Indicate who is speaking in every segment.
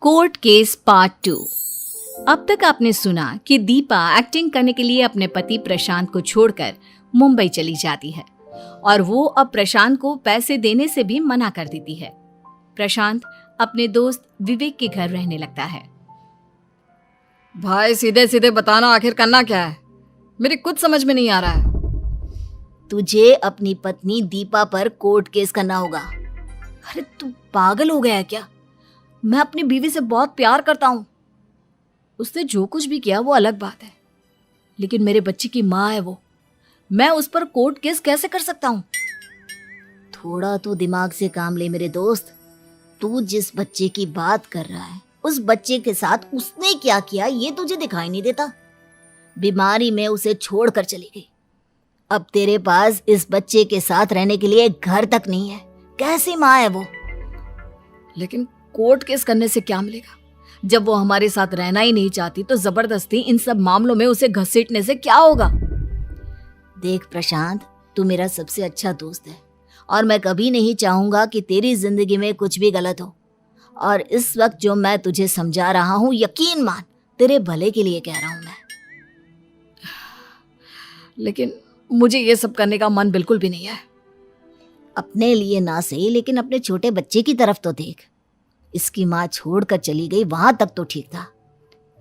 Speaker 1: Court case part 2। अब तक आपने सुना कि दीपा एक्टिंग करने के लिए अपने पति प्रशांत को छोड़कर मुंबई चली जाती है और वो अब प्रशांत को पैसे देने से भी मना कर देती है। प्रशांत अपने दोस्त विवेक के घर रहने लगता है।
Speaker 2: भाई सीधे सीधे बताना, आखिर करना क्या है? मेरी कुछ समझ में नहीं आ रहा है।
Speaker 3: तुझे अपनी पत्नी दीपा पर कोर्ट केस करना होगा।
Speaker 1: अरे तू पागल हो गया है क्या? मैं अपनी बीवी से बहुत प्यार करता हूँ। उसने जो कुछ भी किया वो अलग बात है, लेकिन मेरे बच्चे की माँ है वो। मैं उस पर कोर्ट केस कैसे कर सकता हूँ?
Speaker 3: थोड़ा तो दिमाग से काम ले मेरे दोस्त। तू जिस बच्चे की बात कर रहा है उस बच्चे के साथ उसने क्या किया ये तुझे दिखाई नहीं देता। बीमारी में उसे छोड़कर चली गई। अब तेरे पास इस बच्चे के साथ रहने के लिए घर तक नहीं है। कैसी माँ है वो?
Speaker 1: लेकिन कोर्ट केस करने से क्या मिलेगा? जब वो हमारे साथ रहना ही नहीं चाहती तो जबरदस्ती इन सब मामलों में उसे घसीटने से क्या होगा?
Speaker 3: देख प्रशांत, तू मेरा सबसे अच्छा दोस्त है और मैं कभी नहीं चाहूंगा कि तेरी जिंदगी में कुछ भी गलत हो। और इस वक्त जो मैं तुझे समझा रहा हूँ, यकीन मान तेरे भले के लिए कह रहा हूँ मैं।
Speaker 1: लेकिन मुझे ये सब करने का मन बिल्कुल भी नहीं है।
Speaker 3: अपने लिए ना सही, लेकिन अपने छोटे बच्चे की तरफ तो देख। इसकी माँ छोड़कर चली गई, वहां तक तो ठीक था,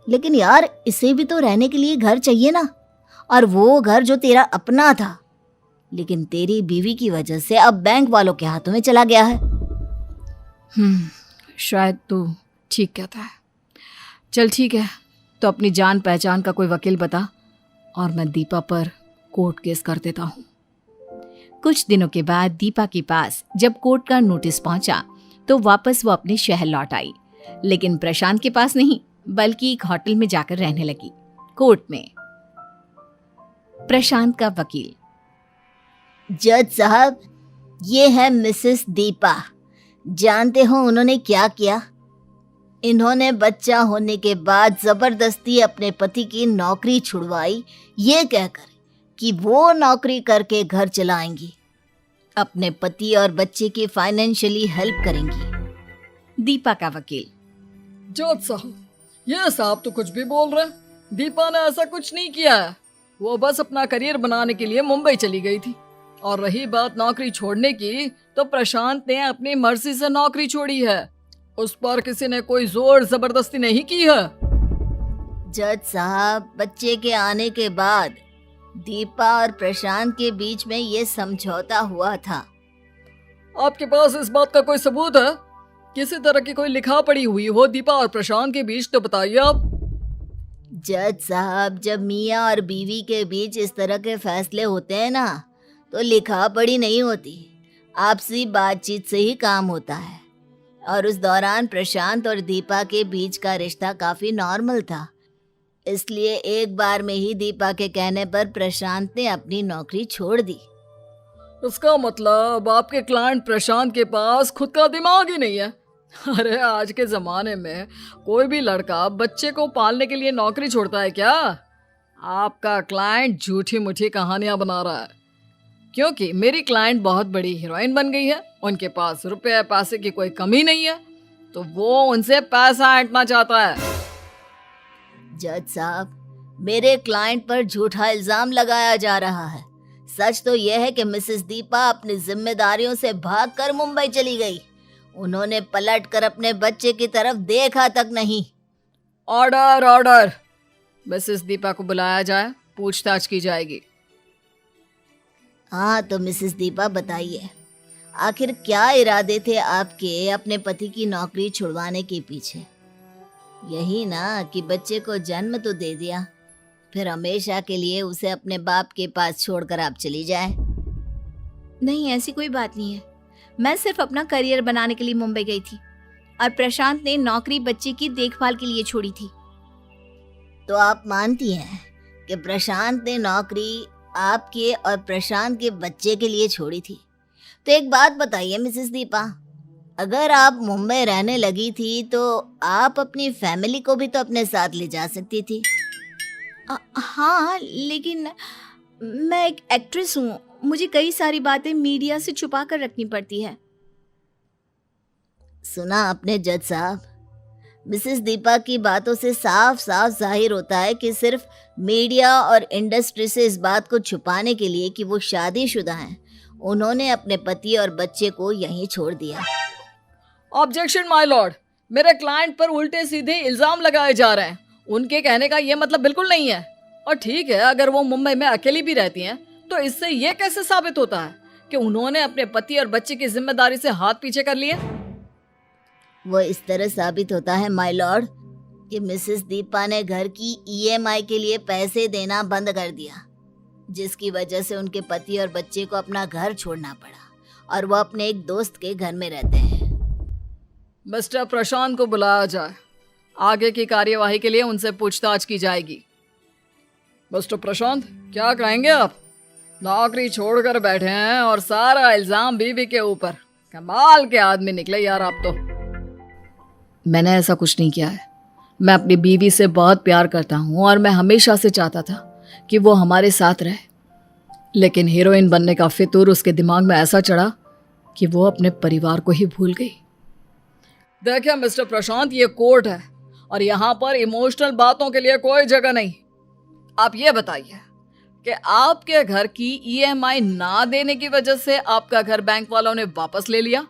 Speaker 3: लेकिन यार इसे भी तो रहने के लिए घर चाहिए ना। और वो घर जो तेरा अपना था, लेकिन तेरी बीवी की वजह से अब बैंक वालों के हाथों में चला गया है।
Speaker 1: शायद तू ठीक कहता है। चल ठीक है, तो अपनी जान पहचान का कोई वकील बता और मैं दीपा पर कोर्ट केस कर देता हूँ। कुछ दिनों के बाद दीपा के पास जब कोर्ट का नोटिस पहुंचा तो वापस वो अपने शहर लौट आई, लेकिन प्रशांत के पास नहीं बल्कि एक होटल में जाकर रहने लगी। कोर्ट में प्रशांत का वकील।
Speaker 3: जज साहब, ये है मिसेस दीपा। जानते हो उन्होंने क्या किया? इन्होंने बच्चा होने के बाद जबरदस्ती अपने पति की नौकरी छुड़वाई, ये कहकर कि वो नौकरी करके घर चलाएंगी, अपने पति और बच्चे की फाइनेंशियली हेल्प करेंगी।
Speaker 1: दीपा का वकील।
Speaker 2: जज साहब, ये साहब तो कुछ भी बोल रहे हैं। दीपा ने ऐसा कुछ नहीं किया है। वो बस अपना करियर बनाने के लिए मुंबई चली गई थी। और रही बात नौकरी छोड़ने की, तो प्रशांत ने अपनी मर्जी से नौकरी छोड़ी है। उस पर किसी ने कोई जोर जबरदस्ती नहीं की है।
Speaker 3: जज साहब, बच्चे के आने के बाद दीपा और प्रशांत के बीच में ये समझौता हुआ था।
Speaker 2: आपके पास इस बात का कोई सबूत है? किसी तरह की कोई लिखा पड़ी हुई हो दीपा और प्रशांत के बीच, तो बताइए आप।
Speaker 3: जज साहब, जब मियाँ और बीवी के बीच इस तरह के फैसले होते हैं ना, तो लिखा पड़ी नहीं होती, आपसी बातचीत से ही काम होता है। और उस दौरान प्रशांत और दीपा के बीच का रिश्ता काफी नॉर्मल था, इसलिए एक बार में ही दीपा के कहने पर प्रशांत ने अपनी नौकरी छोड़ दी।
Speaker 2: इसका मतलब आपके क्लाइंट प्रशांत के पास खुद का दिमाग ही नहीं है। अरे आज के जमाने में कोई भी लड़का बच्चे को पालने के लिए नौकरी छोड़ता है क्या? आपका क्लाइंट झूठी मूठी कहानियां बना रहा है, क्योंकि मेरी क्लाइंट बहुत बड़ी हीरोइन बन गई है। उनके पास रुपए पैसे की कोई कमी नहीं है, तो वो उनसे पैसा ऐंठना चाहता है।
Speaker 3: जज साहब, मेरे क्लाइंट पर झूठा इल्जाम लगाया जा रहा है। सच तो यह है कि मिसेस दीपा अपनी जिम्मेदारियों से भागकर मुंबई चली गई। उन्होंने पलटकर अपने बच्चे की तरफ देखा तक नहीं।
Speaker 2: Order order. मिसेस दीपा को बुलाया जाए, पूछताछ की जाएगी।
Speaker 3: हाँ तो मिसेस दीपा बताइए, आखिर क्या इरादे थे आपके अपने पति की नौकरी छुड़वाने के पीछे? यही ना कि बच्चे को जन्म तो दे दिया, फिर हमेशा के लिए उसे अपने बाप के पास छोड़कर आप चली जाए।
Speaker 1: नहीं, ऐसी कोई बात नहीं है। मैं सिर्फ अपना करियर बनाने के लिए मुंबई गई थी और प्रशांत ने नौकरी बच्चे की देखभाल के लिए छोड़ी थी।
Speaker 3: तो आप मानती हैं कि प्रशांत ने नौकरी आपके और प्रशांत के बच्चे के लिए छोड़ी थी? तो एक बात बताइए मिसेस दीपा, अगर आप मुंबई रहने लगी थी तो आप अपनी फैमिली को भी तो अपने साथ ले जा सकती थी।
Speaker 1: हाँ, लेकिन मैं एक एक्ट्रेस हूँ, मुझे कई सारी बातें मीडिया से छुपा कर रखनी पड़ती है।
Speaker 3: सुना आपने जज साहब, मिसेस दीपा की बातों से साफ साफ जाहिर होता है कि सिर्फ मीडिया और इंडस्ट्री से इस बात को छुपाने के लिए कि वो शादीशुदा हैं, उन्होंने अपने पति और बच्चे को यहीं छोड़ दिया।
Speaker 2: ऑब्जेक्शन माय लॉर्ड, मेरे क्लाइंट पर उल्टे सीधे इल्जाम लगाए जा रहे हैं। उनके कहने का ये मतलब बिल्कुल नहीं है। और ठीक है, अगर वो मुंबई में अकेली भी रहती हैं तो इससे ये कैसे साबित होता है कि उन्होंने अपने पति और बच्चे की जिम्मेदारी से हाथ पीछे कर लिए?
Speaker 3: वो इस तरह साबित होता है माय लॉर्ड कि मिसेस दीपा ने घर की ईएमआई के लिए पैसे देना बंद कर दिया, जिसकी वजह से उनके पति और बच्चे को अपना घर छोड़ना पड़ा और वो अपने एक दोस्त के घर में रहते हैं।
Speaker 2: मिस्टर प्रशांत को बुलाया जाए। आगे की कार्यवाही के लिए उनसे पूछताछ की जाएगी। मिस्टर प्रशांत, क्या कहेंगे आप? नौकरी छोड़कर बैठे हैं और सारा इल्जाम बीवी के ऊपर। कमाल के आदमी निकले यार आप तो।
Speaker 1: मैंने ऐसा कुछ नहीं किया है। मैं अपनी बीवी से बहुत प्यार करता हूँ और मैं हमेशा से चाहता था कि वो हमारे साथ रहे, लेकिन हीरोइन बनने का फितूर उसके दिमाग में ऐसा चढ़ा कि वो अपने परिवार को ही भूल गई।
Speaker 2: देखिए मिस्टर प्रशांत, ये कोर्ट है और यहाँ पर इमोशनल बातों के लिए कोई जगह नहीं। आप ये बताइए कि आपके घर की ईएमआई ना देने की वजह से आपका घर बैंक वालों ने वापस ले लिया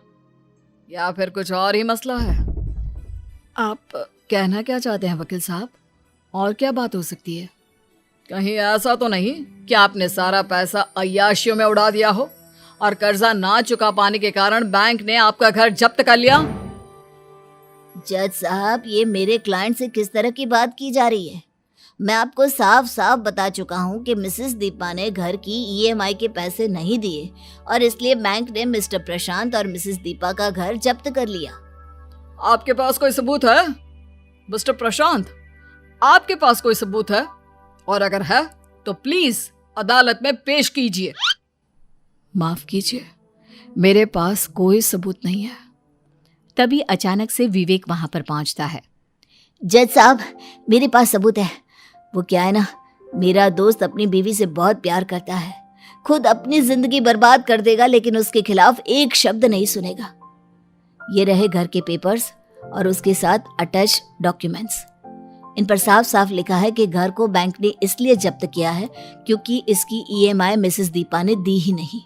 Speaker 2: या फिर कुछ और ही मसला है?
Speaker 1: आप कहना क्या चाहते हैं वकील साहब? और क्या बात हो सकती है?
Speaker 2: कहीं ऐसा तो नहीं कि आपने सारा पैसा अय्याशियों में उड़ा दिया हो और कर्जा ना चुका पाने के कारण बैंक ने आपका घर जब्त कर लिया?
Speaker 3: जज साहब, ये मेरे क्लाइंट से किस तरह की बात की जा रही है? मैं आपको साफ साफ बता चुका हूँ कि मिसेस दीपा ने घर की ईएमआई के पैसे नहीं दिए और इसलिए बैंक ने मिस्टर प्रशांत और मिसेस दीपा का घर जब्त कर लिया।
Speaker 2: आपके पास कोई सबूत है मिस्टर प्रशांत? आपके पास कोई सबूत है? और अगर है तो प्लीज अदालत में पेश कीजिए।
Speaker 1: माफ कीजिए, मेरे पास कोई सबूत नहीं है। तभी अचानक से विवेक वहां पर पहुंचता है।
Speaker 3: जज साहब, मेरे पास सबूत है। वो क्या है ना, मेरा दोस्त अपनी बीवी से बहुत प्यार करता है, खुद अपनी जिंदगी बर्बाद कर देगा लेकिन उसके खिलाफ एक शब्द नहीं सुनेगा। ये रहे घर के पेपर्स और उसके साथ अटैच डॉक्यूमेंट्स। इन पर साफ साफ लिखा है कि घर को बैंक ने इसलिए जब्त किया है क्योंकि इसकी ईएमआई मिसेस दीपा ने दी ही नहीं।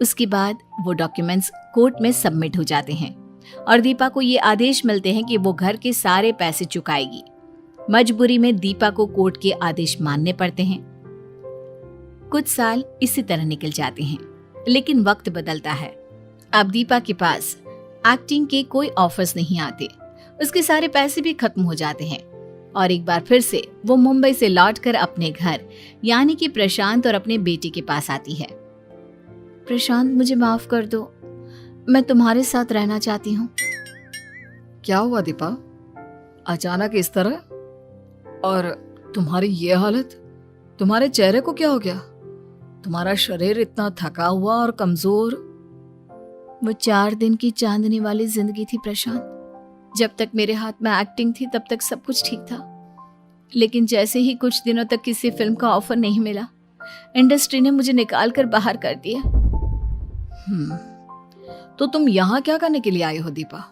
Speaker 1: उसके बाद वो डॉक्यूमेंट्स कोर्ट में सबमिट हो जाते हैं और दीपा को ये आदेश मिलते हैं कि वो घर के सारे पैसे चुकाएगी। मजबूरी में दीपा को कोर्ट के आदेश मानने पड़ते हैं। कुछ साल इसी तरह निकल जाते हैं, लेकिन वक्त बदलता है। अब दीपा के पास एक्टिंग के कोई ऑफर्स नहीं आते, उसके सारे पैसे भी खत्म हो जाते हैं और एक बार फिर से वो मुंबई से लौटकर अपने घर यानी कि प्रशांत और अपने बेटे के पास आती है। प्रशांत, मुझे माफ कर दो, मैं तुम्हारे साथ रहना चाहती हूँ।
Speaker 2: क्या हुआ दीपा, अचानक इस तरह? और तुम्हारी ये हालत, तुम्हारे चेहरे को क्या हो गया? तुम्हारा शरीर इतना थका हुआ और कमजोर।
Speaker 1: वो 4 दिन की चांदनी वाली जिंदगी थी प्रशांत। जब तक मेरे हाथ में एक्टिंग थी तब तक सब कुछ ठीक था, लेकिन जैसे ही कुछ दिनों तक किसी फिल्म का ऑफर नहीं मिला, इंडस्ट्री ने मुझे निकाल कर बाहर कर दिया।
Speaker 2: तो तुम यहाँ क्या करने के लिए आई हो दीपा?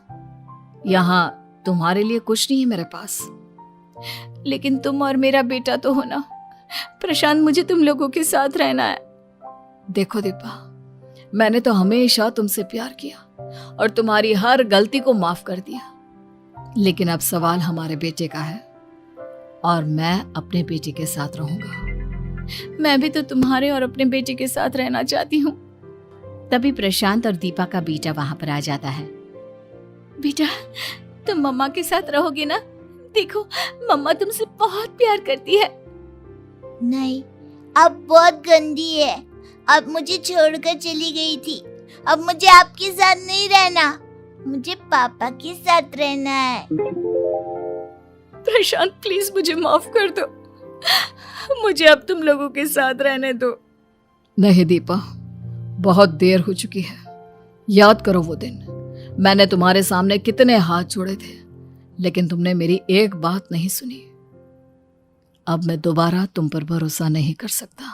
Speaker 2: यहाँ तुम्हारे लिए कुछ नहीं है मेरे पास।
Speaker 1: लेकिन तुम और मेरा बेटा तो हो ना प्रशांत, मुझे तुम लोगों के साथ रहना है।
Speaker 2: देखो दीपा, मैंने तो हमेशा तुमसे प्यार किया और तुम्हारी हर गलती को माफ कर दिया, लेकिन अब सवाल हमारे बेटे का है और मैं अपने बेटे के साथ रहूंगा।
Speaker 1: मैं भी तो तुम्हारे और अपने बेटे के साथ रहना चाहती हूँ। तभी प्रशांत और दीपा का बेटा वहां पर आ जाता है। बेटा, तुम मम्मा के साथ रहोगे ना? देखो, मम्मा तुमसे बहुत प्यार करती है।
Speaker 3: नहीं, अब बहुत गंदी है। अब मुझे छोड़कर चली गई थी। अब मुझे आपके साथ नहीं रहना, मुझे पापा के साथ रहना है।
Speaker 1: प्रशांत, प्लीज मुझे माफ कर दो, मुझे अब तुम लोगों के साथ रहने दो।
Speaker 2: नहीं दीपा, बहुत देर हो चुकी है। याद करो वो दिन, मैंने तुम्हारे सामने कितने हाथ जोड़े थे, लेकिन तुमने मेरी एक बात नहीं सुनी। अब मैं दोबारा तुम पर भरोसा नहीं कर सकता।